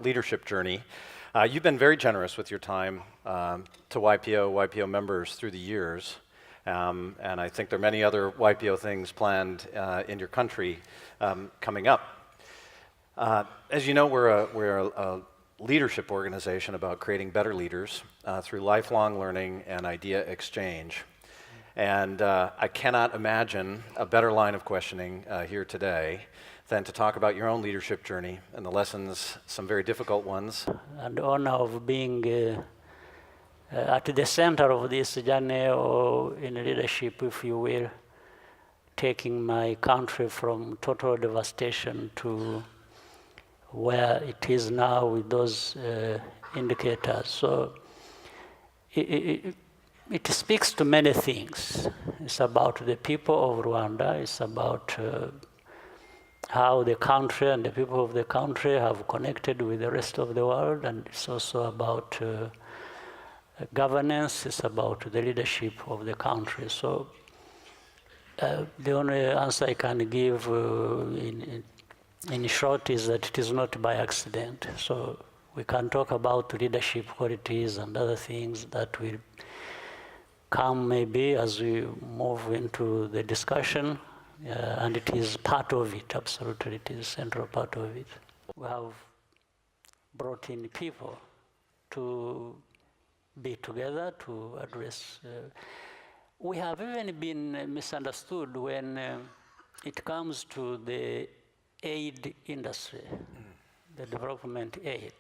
leadership journey. You've been very generous with your time to YPO members through the years, and I think there are many other YPO things planned in your country coming up. As you know, we're a leadership organization about creating better leaders through lifelong learning and idea exchange. And I cannot imagine a better line of questioning here today than to talk about your own leadership journey and the lessons, some very difficult ones. And the honor of being at the center of this journey, or in leadership, if you will, taking my country from total devastation to where it is now with those indicators. So it speaks to many things. It's about the people of Rwanda. It's about how the country and the people of the country have connected with the rest of the world. And it's also about governance. It's about the leadership of the country. So the only answer I can give in short is that it is not by accident. So we can talk about leadership qualities and other things that will come maybe as we move into the discussion, and it is part of it, absolutely, it is a central part of it. We have brought in people to be together to address. We have even been misunderstood when it comes to the aid industry, the development aid.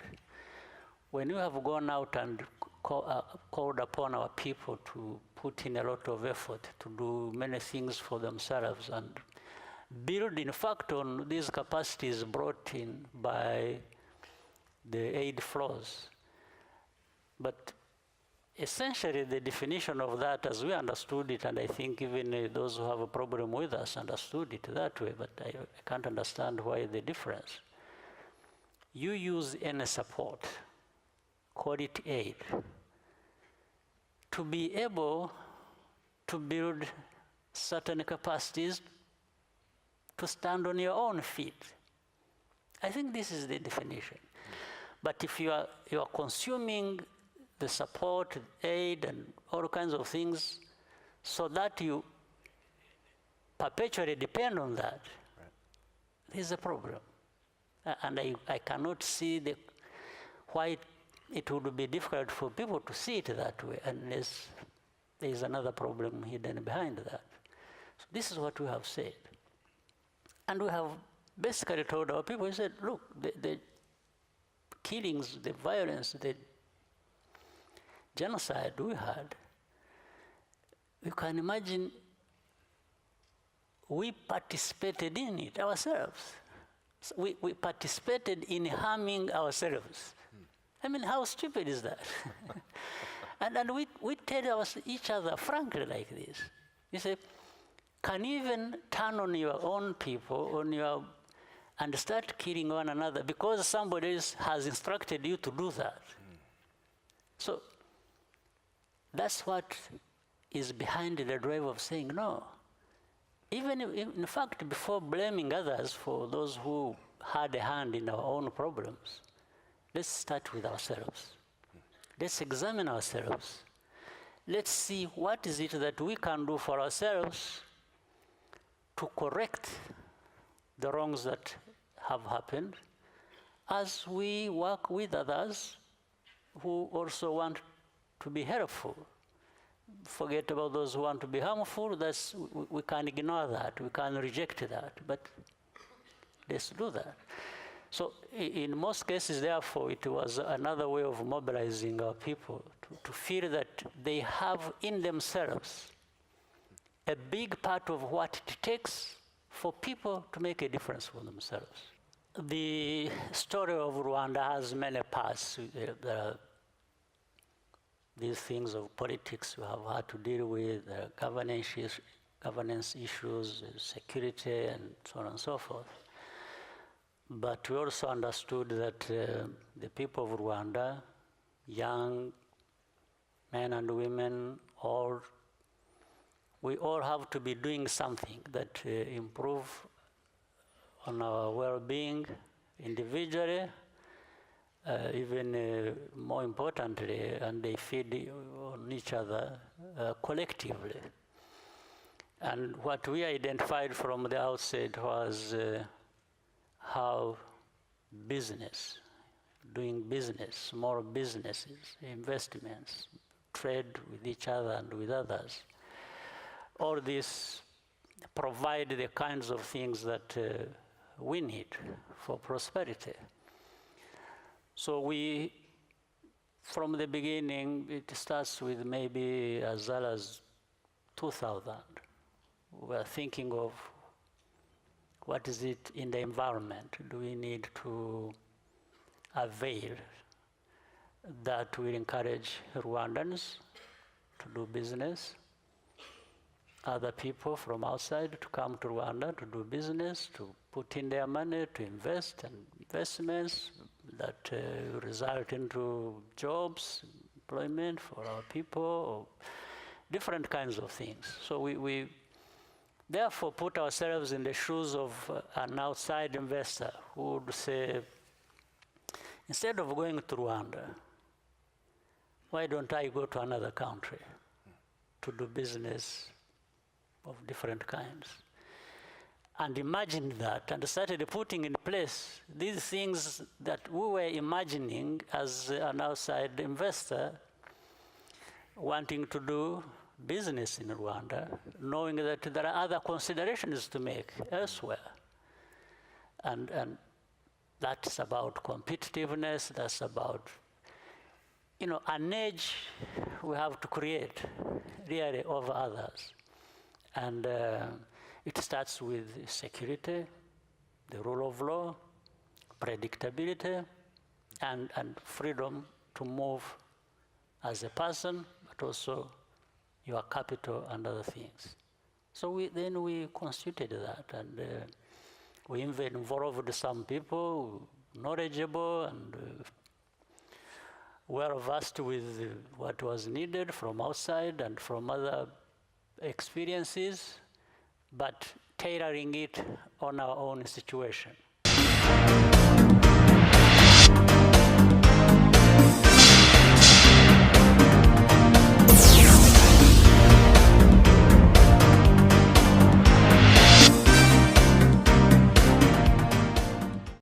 When you have gone out and called upon our people to put in a lot of effort to do many things for themselves and build, in fact, on these capacities brought in by the aid flows. But essentially, the definition of that, as we understood it, and I think even those who have a problem with us understood it that way, but I can't understand why the difference. You use any support, call it aid, to be able to build certain capacities to stand on your own feet. I think this is the definition. But if you are consuming the support, aid, and all kinds of things, so that you perpetually depend on that, right, there's a problem. And I cannot see why it would be difficult for people to see it that way, unless there's another problem hidden behind that. So this is what we have said. And we have basically told our people, we said, look, the killings, the violence, the genocide we had, you can imagine we participated in it ourselves. So we participated in harming ourselves. I mean, how stupid is that? and we tell each other frankly like this. You say, can you even turn on your own people, and start killing one another because somebody else has instructed you to do that? So that's what is behind the drive of saying no. Even in fact, before blaming others for those who had a hand in our own problems, let's start with ourselves. Let's examine ourselves. Let's see what is it that we can do for ourselves to correct the wrongs that have happened as we work with others who also want to be helpful. Forget about those who want to be harmful. We can ignore that. We can reject that. But let's do that. So in most cases, therefore, it was another way of mobilizing our people to feel that they have in themselves a big part of what it takes for people to make a difference for themselves. The story of Rwanda has many parts. There are these things of politics we have had to deal with, governance issues, security, and so on and so forth. But we also understood that the people of Rwanda, young men and women, we all have to be doing something that improve on our well-being individually even more importantly, and they feed on each other collectively. And what we identified from the outset was how business, doing business, small businesses, investments, trade with each other and with others, all this provide the kinds of things that we need for prosperity. So we, from the beginning, it starts with maybe as well as 2000. We're thinking of what is it in the environment do we need to avail that will encourage Rwandans to do business, other people from outside to come to Rwanda to do business, to put in their money, to invest, and investments that result into jobs, employment for our people, or different kinds of things. So we therefore put ourselves in the shoes of an outside investor who would say, instead of going to Rwanda, why don't I go to another country to do business of different kinds? And imagined that and started putting in place these things that we were imagining as an outside investor wanting to do business in Rwanda, knowing that there are other considerations to make elsewhere. And that's about competitiveness, that's about, an edge we have to create really over others. And it starts with security, the rule of law, predictability, and freedom to move as a person, but also your capital and other things. So then we constituted that, and we involved some people knowledgeable and well-versed with what was needed from outside and from other experiences, but tailoring it on our own situation.